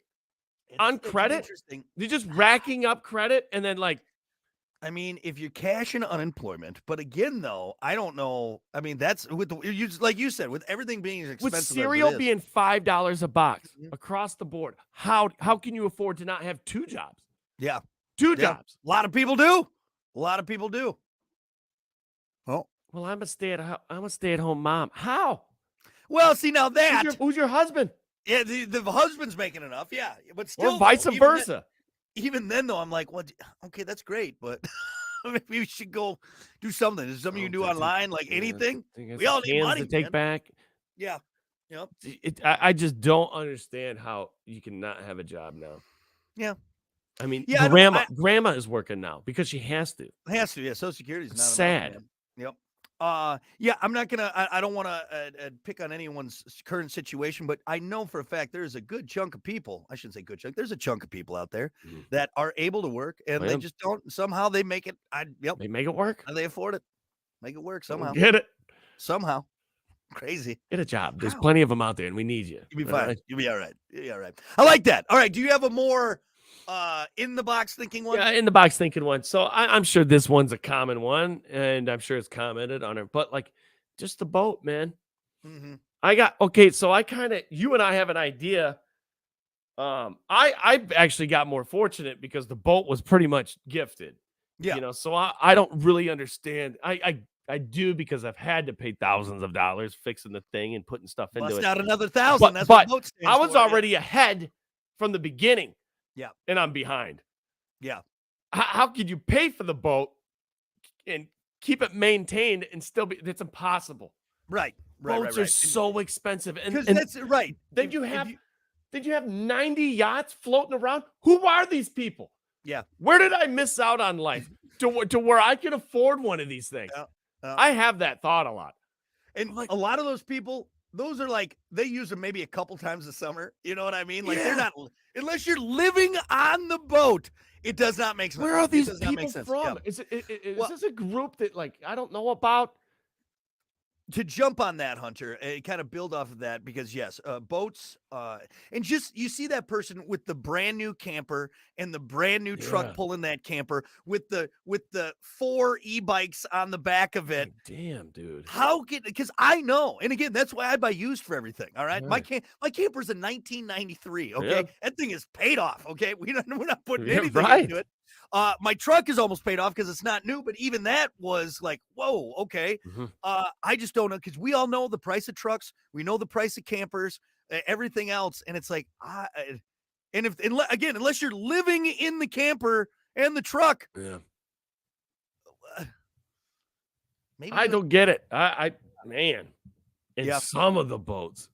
On credit? Interesting. They're just racking up credit and then I mean, if you're cashing unemployment, but again, though, I don't know. I mean, that's with like you said, with everything being as expensive with cereal as it is. being $5 a box across the board. How can you afford to not have 2 jobs? Yeah. 2 jobs. A lot of people do. A lot of people do. Oh. Well, I'm a stay-at-home mom. How? Well, see now that who's your husband? Yeah, the husband's making enough. Yeah, but still, Or vice versa. Even then, though, I'm like, well, okay, that's great, but maybe we should go do something. Is something you do online, like anything? We all need money to take man. back. Yeah. Yep. I just don't understand how you can not have a job now. Yeah. I mean, yeah, grandma is working now because she has to. Has to, yeah. Social Security's not sad. Enough, yep. Yeah, I'm not gonna. I don't want to pick on anyone's current situation, but I know for a fact there's a good chunk of people. I shouldn't say good chunk. There's a chunk of people out there that are able to work, and they just don't. Somehow they make it. They make it work. And they afford it. Make it work somehow. Get it somehow. Crazy. Get a job. There's plenty of them out there, and we need you. You'll be fine. Right? You'll be all right. You'll be all right. I like that. All right. Do you have a more in the box thinking one? Yeah, in the box thinking one. So I'm sure this one's a common one, and I'm sure it's commented on it. But just the boat, man. So I you and I have an idea. I actually got more fortunate because the boat was pretty much gifted. Yeah. So I don't really understand. I do because I've had to pay thousands of dollars fixing the thing and putting stuff into it. Out another $1,000. That's what boat stands I was for, already ahead from the beginning. Yeah. And I'm behind. Yeah. How could you pay for the boat and keep it maintained and still be? That's impossible. Right. Boats are so expensive. And that's right. Then you have 90 yachts floating around. Who are these people? Yeah. Where did I miss out on life to where I can afford one of these things? I have that thought a lot. And a lot of those people, those are they use them maybe a couple times a summer. You know what I mean? They're not, unless you're living on the boat, it does not make sense. Where are these people from? Yeah. Is this a group that I don't know about? to jump on that, Hunter, and kind of build off of that, because yes, boats, and just you see that person with the brand new camper and the brand new truck Yeah. pulling that camper with the 4 e-bikes on the back of it. Like, damn, dude. How can, because I know, and again, that's why I buy used for everything. All right. Right. My camper's a 1993. Okay. Yeah. That thing is paid off. Okay. We're not putting Yeah, anything right. into it. My truck is almost paid off because it's not new, but even that was like, whoa, okay. Mhm. I just don't know, because we all know the price of trucks, we know the price of campers, everything else, and it's like, and unless you're living in the camper and the truck, Yeah. maybe I don't get it. Man, in Yeah. some of the boats,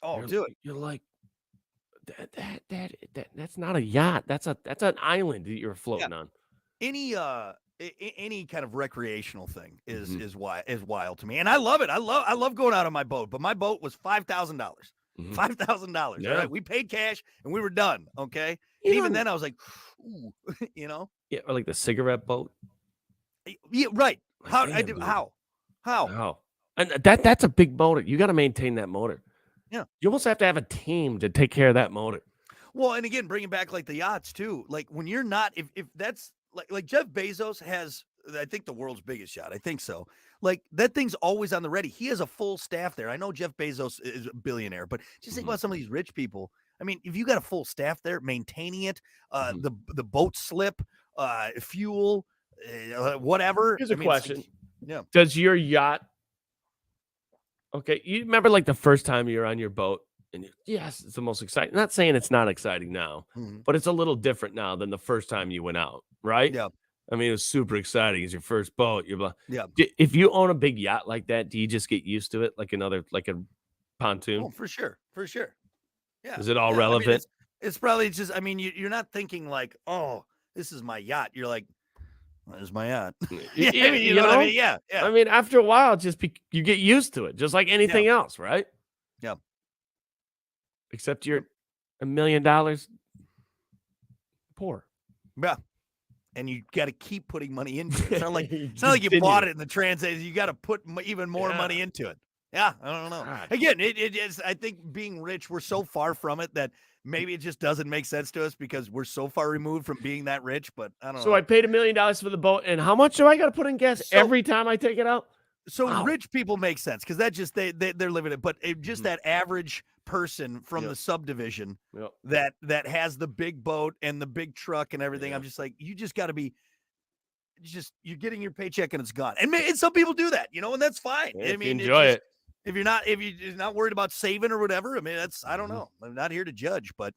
Oh, do it. you're like, that's not a yacht. That's an island that you're floating on. Any any kind of recreational thing is Mhm. is wild to me, and I love it. I love going out on my boat, but my boat was $5,000. Mhm. $5,000. Yeah. All right, we paid cash and we were done. Okay, You and even know- then I was like, ooh, you know, Yeah, or like the cigarette boat. yeah, right. Like, How damn, dude. how Wow. And that's a big motor. You got to maintain that motor. Yeah. You almost have to have a team to take care of that motor. Well, and again, bringing back like the yachts too. Like when you're not, if that's like Jeff Bezos has, I think, the world's biggest yacht. I think so. Like that thing's always on the ready. He has a full staff there. I know Jeff Bezos is a billionaire, but just think Mhm. about some of these rich people. I mean, if you got a full staff there maintaining it, Mhm. the boat slip, fuel, whatever. Here's a I mean, it's like- question. yeah. Does your yacht, okay, you remember like the first time you're on your boat and yes, it's the most exciting. Not saying it's not exciting now, Mhm. but it's a little different now than the first time you went out, right? Yeah. I mean, it was super exciting. It's your first boat. Yeah. If you own a big yacht like that, do you just get used to it like a pontoon? Oh, for sure. For sure. Yeah. Is it all Yeah, I mean, relevant? it's probably just, I mean, you're not thinking like, oh, this is my yacht. You're like, there's my yacht. Yeah, I mean, you know what I mean? Yeah. Yeah. I mean, after a while, you get used to it, just like anything else, right? Yeah. Except you're $1 million poor. Yeah. And you got to keep putting money into it. It's not like You it's not like you continue. bought it in the transit. You got to put even more Yeah. money into it. Yeah, I don't know. God. Again, it is. I think being rich, we're so far from it that maybe it just doesn't make sense to us because we're so far removed from being that rich. But I don't So know. I paid $1 million for the boat, and how much do I got to put in gas So- every time I take it out? So Wow. rich people make sense because that just they're living it. But just Mhm. that average person from Yep. the subdivision Yep. that has the big boat and the big truck and everything. Yeah. I'm just like, you just got to be. You're getting your paycheck and it's gone, and some people do that, and that's fine. Yeah, I if you mean, it's enjoy just- it. if you're not worried about saving or whatever, I mean, I don't Mhm. know. I'm not here to judge, but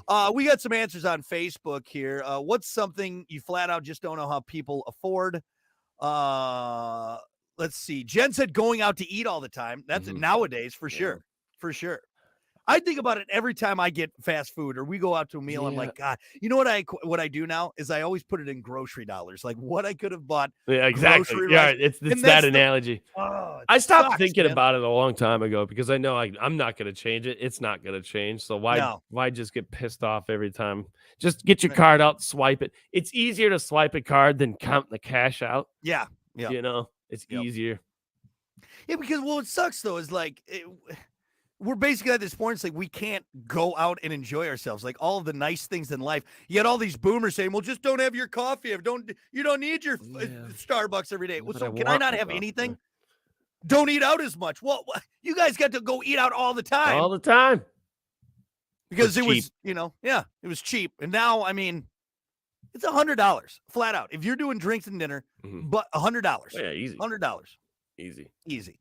Yeah. we got some answers on Facebook here. What's something you flat out just don't know how people afford? Let's see. Jen said going out to eat all the time. That's Mhm. nowadays for Yeah. sure. For sure. I think about it every time I get fast food or we go out to a meal. I'm Yeah. like, God, you know what I do now is I always put it in grocery dollars, like what I could have bought. Yeah, exactly. Grocery Yeah, list. it's And that that's the- analogy. Oh, it I stopped sucks, thinking man. about it a long time ago because I know I'm not going to change it. It's not going to change. So No. why just get pissed off every time? Just get your Right. card out, swipe it. It's easier to swipe a card than count the cash out. Yeah. Yeah. It's Yep. easier. Yeah, because what sucks though is like we're basically at this point. It's like we can't go out and enjoy ourselves, like all of the nice things in life. Yet all these boomers saying, "Well, just don't have your coffee. You don't need your Yeah. Starbucks every day." Well, But so I can I want not my have coffee. anything? Don't eat out as much. Well, you guys got to go eat out all the time All the time. because for it was, it was cheap. And now, I mean, it's $100 flat out if you're doing drinks and dinner, Mhm. but $100, Oh, yeah, easy. $100. Easy. Easy.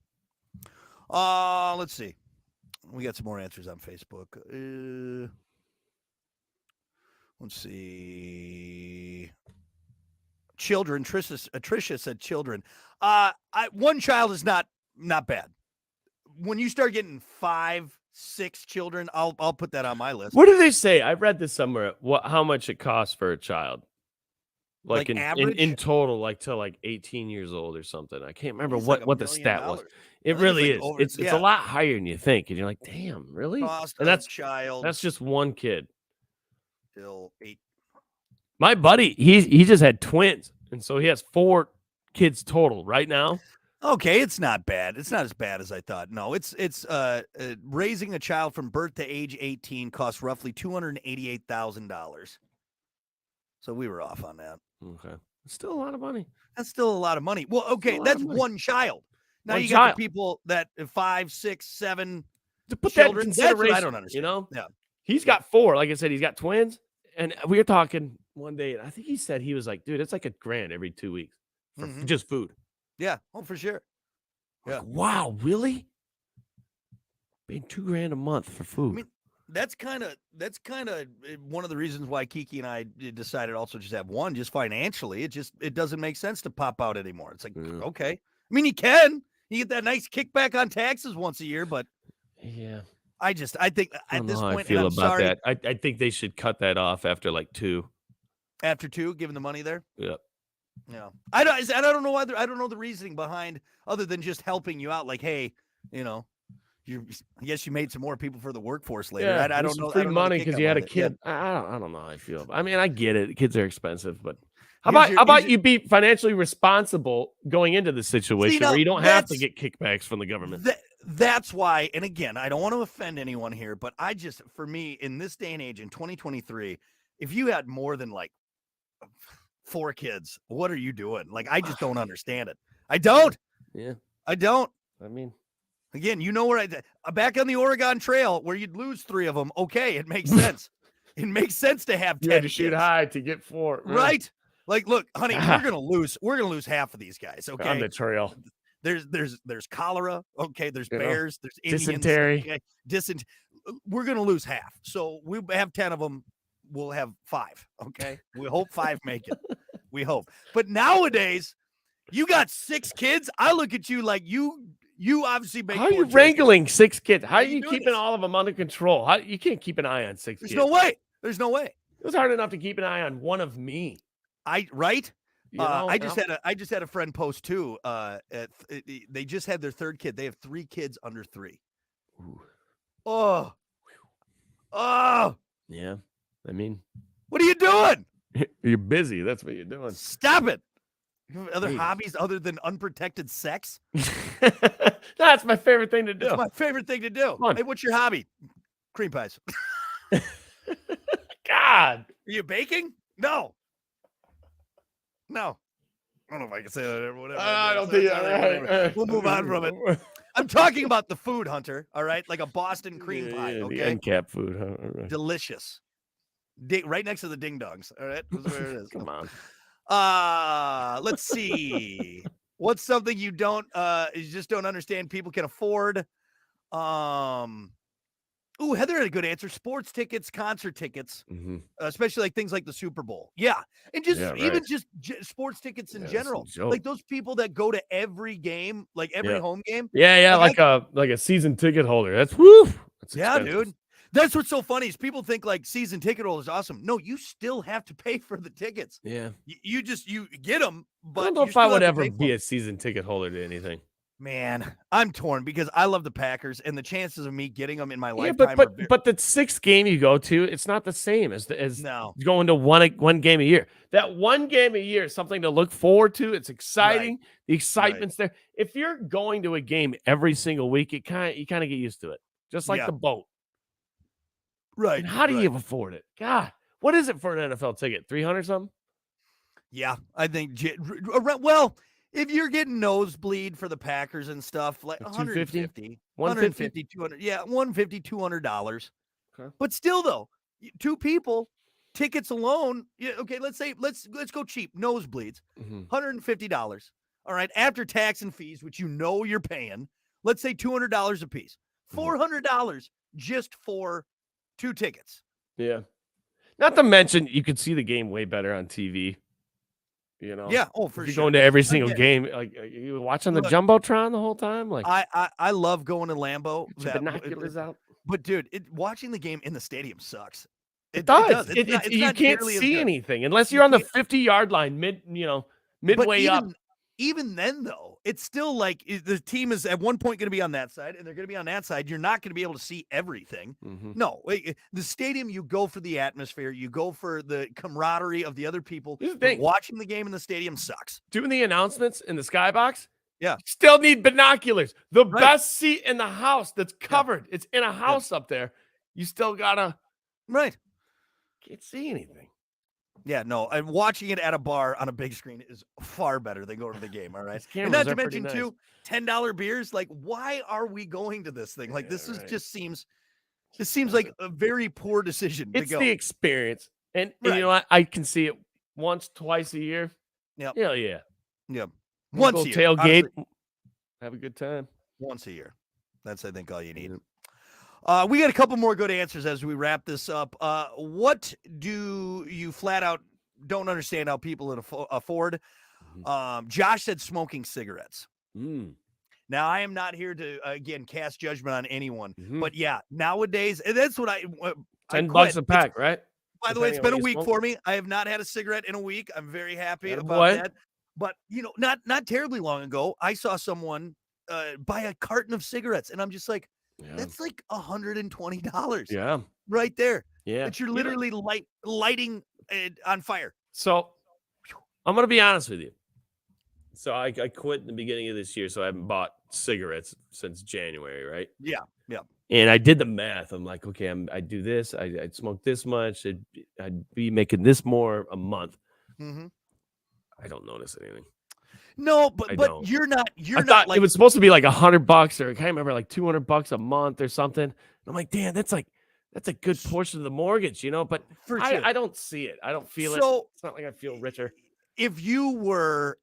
Let's see. We got some more answers on Facebook. Let's see. Children. Tricia said children. One child is not bad. When you start getting 5, 6 children, I'll put that on my list. What do they say? I read this somewhere. how much it costs for a child? Like in average? total, like till like 18 years old or something. I can't remember It's like what $1 the million. stat was. I It think really it's is. like over- It's yeah. a lot higher than you think, and you're like, damn, really? Cost And of that's child just one kid. till 8. My buddy, he just had twins, and so he has 4 kids total right now. Okay, it's not bad. It's not as bad as I thought. No, it's raising a child from birth to age 18 costs roughly $288,000. So we were off on that. Okay. It's still a lot of money. That's still a lot of money. Well, okay, a lot that's of money. one child. Now One you got child. the people that 5, 6, 7 To put children. that in That's what consideration, I don't understand. you know? Yeah. He's got 4. Like I said, he's got twins. And we were talking one day, and I think he said he was like, dude, it's like $1,000 every 2 weeks for just food. Yeah. Oh, for sure. Like, wow, really? Paying $2,000 a month for food. I mean, that's kind of one of the reasons why Kiki and I decided also just have one, just financially. It doesn't make sense to pop out anymore. It's like, okay. I mean, you get that nice kickback on taxes once a year, but yeah. I think at this point, I feel and I'm about sorry, that. I think they should cut that off after like 2. after 2, giving the money there. Yep. Yeah. I don't know I don't know the reasoning behind other than just helping you out. Like, hey, I guess you made some more people for the workforce later. Yeah, I don't know. Free I don't know the money kick because you had a behind it. Yeah. kid. I don't know how I feel. I mean, I get it. Kids are expensive, but how Here's about you be financially responsible going into the situation now, where you don't have to get kickbacks from the government? That's why, and again, I don't want to offend anyone here, but for me, in this day and age, in 2023, if you had more than like 4 kids, what are you doing? Like, I just don't understand it. I don't. Yeah. I don't. I mean, again, where back on the Oregon Trail where you'd lose 3 of them. Okay, it makes sense. It makes sense to have 10 you had to shoot kids. high to get 4. Right? Like, look, honey, we're gonna lose half of these guys. Okay, on the trail. There's cholera. Okay, there's bears. There's Indians, dysentery. Okay? We're gonna lose half. So we have 10 of them. We'll have 5. Okay, we hope 5 make it. We hope. But nowadays, you got 6 kids. I look at you like you obviously make. How are you wrangling 6 kids? How are you keeping this? all of them under control? You can't keep an eye on 6 There's kids. no way. There's no way. It was hard enough to keep an eye on one of me. Right? You know, I just had a friend post too. They just had their 3rd kid. They have 3 kids under 3. Ooh. Oh. Yeah. I mean, what are you doing? you're busy. That's what you're doing. Stop it. You have other Jeez. hobbies other than unprotected sex? That's my favorite thing to do. It's my favorite thing to do. Fun. Hey, what's your hobby? Cream pies. God. Are you baking? No. I don't know if I can say that or whatever. I don't think. Right. We'll move on from it. I'm talking about the food, Hunter. All right, like a Boston cream pie. The Okay, end cap food. Huh? Right. delicious. Right next to the ding dongs. All right, that's where it is. Come on. Let's see. What's something you just don't understand people can afford? Ooh, Heather had a good answer. Sports tickets, concert tickets, especially like things like the Super Bowl. Yeah. And even sports tickets in general. Like those people that go to every game, like every home game. Yeah. Like a season ticket holder. That's woo. That's expensive. Dude. That's what's so funny is people think like season ticket holder is awesome. No, you still have to pay for the tickets. Yeah. You get them, but I don't know if I would ever be a season ticket holder to anything. Man, I'm torn because I love the Packers and the chances of me getting them in my lifetime. But the 6th game you go to, it's not the same as no. going to one game a year. That one game a year is something to look forward to. It's exciting. Right. The excitement's there. If you're going to a game every single week, you kind of get used to it. Just like the boat. Right. And how do you afford it? God, what is it for an NFL ticket? 300 something? Yeah, I think. Well, if you're getting nosebleed for the Packers and stuff, like 150, 200, yeah, $150, $200. Okay. But still, though, 2 people, tickets alone. Yeah, okay, let's go cheap. Nosebleeds, $150. All right, after tax and fees, which you're paying. Let's say $200 a piece, $400 just for 2 tickets. Yeah. Not to mention, you could see the game way better on TV. You know, yeah. Oh, for sure. You're going to every single game. Like, you watching the Jumbotron the whole time. Like, I love going to Lambeau. Binoculars out. But dude, watching the game in the stadium sucks. It does. You can't see anything unless you're on the 50-yard line midway up. Even then, though, it's still like the team is at one point going to be on that side, and they're going to be on that side. You're not going to be able to see everything. No, the stadium, you go for the atmosphere. You go for the camaraderie of the other people. Watching the game in the stadium sucks. Doing the announcements in the skybox, Yeah. Still need binoculars. The Right. best seat in the house that's covered. It's in a house up there. You still gotta Right. can't see anything. Yeah, no, and watching it at a bar on a big screen is far better than going to the game, all right? These And cameras not to are pretty mention, nice. too, $10 beers. Like, why are we going to this thing? Like, Yeah, this is right. just seems like a very poor decision to It's go. the experience. And you Right. know what? I can see it once, twice a year. Yep. Hell yeah. Yep. We'll Once go a year. tailgate. Honestly, Have a good time. once a year. That's, I think, all you need. Yep. We got a couple more good answers as we wrap this up. What do you flat out don't understand how people afford? Josh said smoking cigarettes. Mm. Now, I am not here to, again, cast judgment on anyone. Mhm. But, yeah, nowadays, and that's what I $10 quit. a pack, right? By the way, it's Depending on been a what you week smoke. for me. I have not had a cigarette in a week. I'm very happy Atta about boy. that. But, you know, not terribly long ago, I saw someone buy a carton of cigarettes, and I'm just like, Yeah. that's like $120 Yeah. right there. Yeah. That you're You know- literally lighting it on fire. So I'm gonna be honest with you. So I quit in the beginning of this year, so I haven't bought cigarettes since January, right? Yeah, yeah. And I did the math. I'm like, okay, I do this, I'd smoke this much, I'd be making this more a month. Mm-hmm. I don't notice anything. No, I but don't. you're not I thought like it was supposed to be like $100 or I can't remember, like $200 a month or something. And I'm like, damn, that's a good portion of the mortgage, you know. But for sure. I don't see it. I don't feel it. So It's not like I feel richer. if you were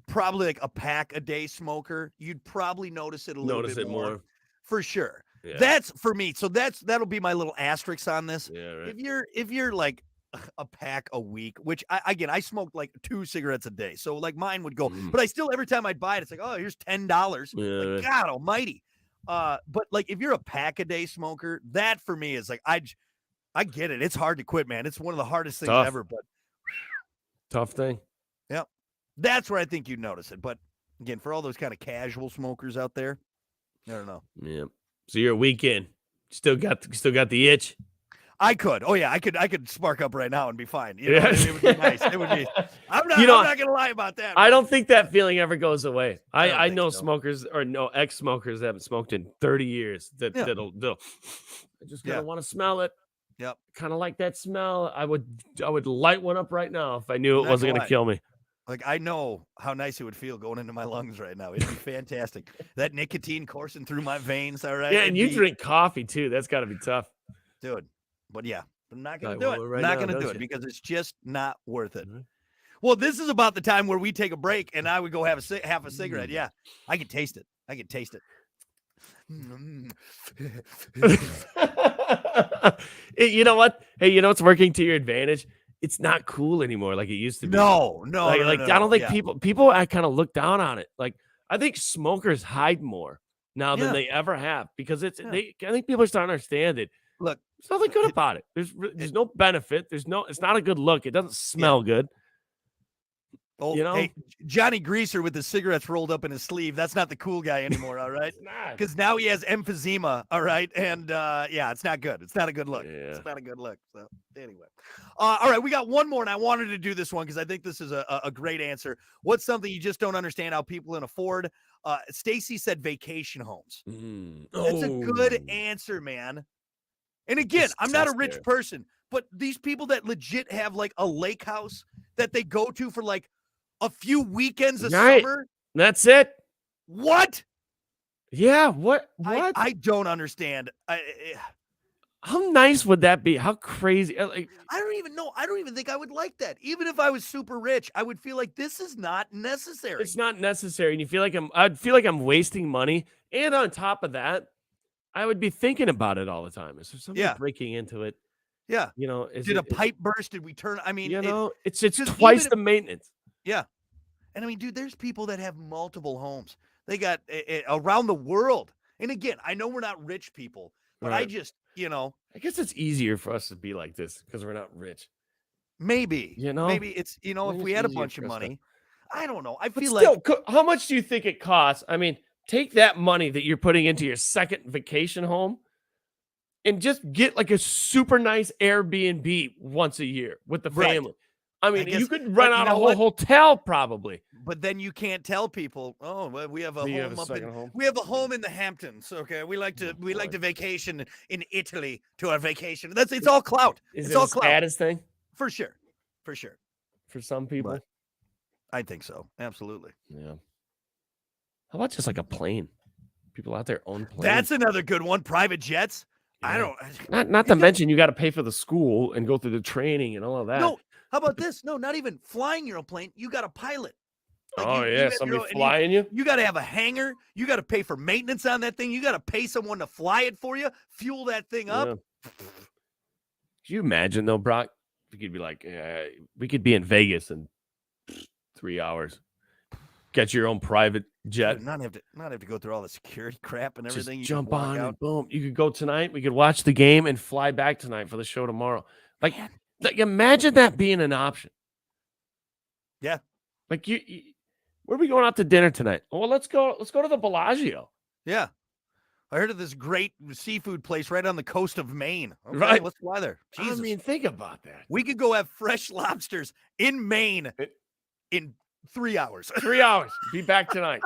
probably like a pack a day smoker, you'd probably notice it a little Notice bit it more. for sure. Yeah. That's for me. So that'll be my little asterisk on this. Yeah, right. If you're like a pack a week, which I smoked like 2 cigarettes a day, so like mine would go, but I still every time I'd buy it, it's like, oh, here's $10. Yeah, Like, right. God Almighty. But like if you're a pack a day smoker, that for me is like I get it. It's hard to quit, man. It's one of the hardest things Tough. ever. But Tough thing. that's where I think you'd notice it. But again, for all those kind of casual smokers out there, I don't know. Yeah. So you're a weekend. Still got the itch. I could. Oh yeah, I could spark up right now and be fine. You know, Yes. it would be nice. It would be. I'm not. You know, I'm not gonna lie about that. I don't think that feeling ever goes away. I don't I think know so. smokers or no ex-smokers that haven't smoked in 30 years Yeah. that'll I just Yeah. gotta want to smell it. Yep. Kind of like that smell. I would light one up right now if I knew it Not wasn't gonna gonna lie. kill me. Like I know how nice it would feel going into my lungs right now. It'd be fantastic. That nicotine coursing through my veins. All right. Yeah, It'd and you be- drink coffee too. That's gotta be tough. dude. But yeah, I'm not gonna Like, do well, it. right I'm not now, gonna do don't it you? because it's just not worth it. Mhm. Well, this is about the time where we take a break and I would go have half a cigarette. Mm. Yeah, I can taste it. I can taste it. Mm. You know what? Hey, you know what's working to your advantage? It's not cool anymore like it used to be. No, Like, no, I don't think yeah. people I kind of look down on it. Like I think smokers hide more now than Yeah. they ever have because it's Yeah. I think people are starting to understand it. Look, There's nothing good about it. There's no benefit. It's not a good look. It doesn't smell good. oh, You know? hey, Johnny Greaser with his cigarettes rolled up in his sleeve. That's not the cool guy anymore. All right. It's not. Because now he has emphysema, all right, and yeah, it's not good. It's not a good look. Yeah. It's not a good look. So anyway, all right, we got one more, and I wanted to do this one because I think this is a great answer. What's something you just don't understand how people can afford? Stacy said vacation homes. That's a good Oh. answer, man. And again, I'm not a rich Disgusting. person, but these people that legit have like a lake house that they go to for like a few weekends a Right. summer. That's it. What? Yeah. What? I don't understand. How nice would that be? How crazy? Like, I don't even know. I don't even think I would like that. Even if I was super rich, I would feel like this is not necessary. it's not necessary, and you feel like I'd feel like I'm wasting money. And on top of that, I would be thinking about it all the time. Is there somebody Yeah. breaking into it? Yeah. You know, is Did it, a pipe burst? Did we turn? I mean, you it- know, it's because twice even the maintenance. yeah. And I mean, dude, there's people that have multiple homes. They got around the world. And again, I know we're not rich people, but I Right. just, you know, I guess it's easier for us to be like this because we're not rich. maybe, You know? maybe it's, you know, if Maybe we it's had a easier bunch for of us to- money, I don't know. I But feel still, like, how much do you think it costs? I mean, take that money that you're putting into your second vacation home and just get like a super nice Airbnb once a year with the Right. family. I mean, guess, you could rent but you out a know whole what? hotel probably. But then you can't tell people, oh, well, we have a You have home a up in second home. we have a home in the Hamptons. Okay, we like Oh, to boy. vacation in Italy to our vacation. It's all clout. Is It's it all a clout status thing for sure, for sure. for some people? But I think so. Absolutely. Yeah. How about just like a plane? People out there own planes. That's another good one. Private jets. I Yeah. don't. Not to mention you got to pay for the school and go through the training and all of that. No. How about this? No, not even flying your own plane. You got a pilot. Oh you yeah, have somebody your own- and flying you. You got to have a hangar. You got to pay for maintenance on that thing. You got to pay someone to fly it for you, fuel that thing up. Yeah. Could you imagine though, Brock? We could be like, we could be in Vegas in 3 hours. Get your own private jet. Not have to go through all the security crap and Just everything. You jump just walk on out. and boom. You could go tonight. We could watch the game and fly back tonight for the show tomorrow. Like imagine that being an option. Yeah. Like you where are we going out to dinner tonight? Oh, well, let's go to the Bellagio. Yeah. I heard of this great seafood place right on the coast of Maine. Okay, Right. let's fly there. Jesus. I mean, think about that. We could go have fresh lobsters in Maine in 3 hours. 3 hours. Be back tonight.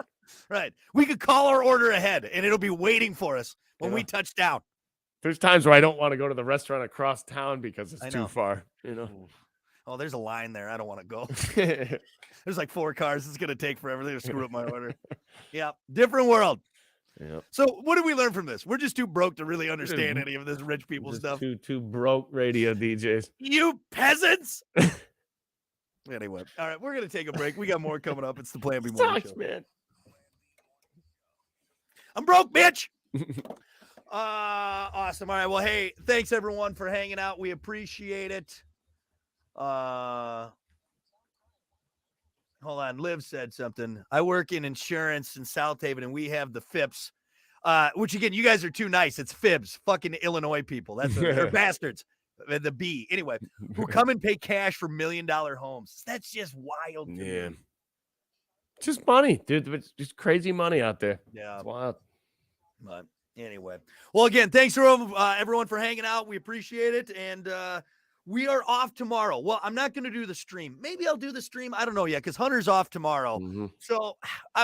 Right. We could call our order ahead and it'll be waiting for us when we touch down. There's times where I don't want to go to the restaurant across town because it's I too know. far, you know. Oh, there's a line there. I don't want to go. There's like 4 cars. It's going to take forever. They're going to screw up my order. Yeah. Different world. Yeah. So what did we learn from this? We're just too broke to really understand any of this rich people Just stuff. Too broke radio DJs. You peasants. Anyway, all right, we're going to take a break. We got more coming up. It's the Plan B Morning Sucks, Show. man. I'm broke, bitch. Awesome. All right. Well, hey, thanks everyone for hanging out. We appreciate it. Hold on. Liv said something. I work in insurance in South Haven and we have the FIPS, which again, you guys are too nice. It's FIBS, fucking Illinois people. They're bastards. The B. Anyway, who come and pay cash for $1 million homes. That's just wild. To Yeah. me. Just money, dude. It's just crazy money out there. Yeah. It's wild. But anyway, well, again, thanks for everyone for hanging out. We appreciate it. And we are off tomorrow. Well, I'm not going to do the stream. Maybe I'll do the stream. I don't know yet because Hunter's off tomorrow. Mm-hmm. So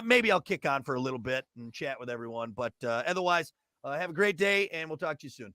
maybe I'll kick on for a little bit and chat with everyone. But otherwise, have a great day and we'll talk to you soon.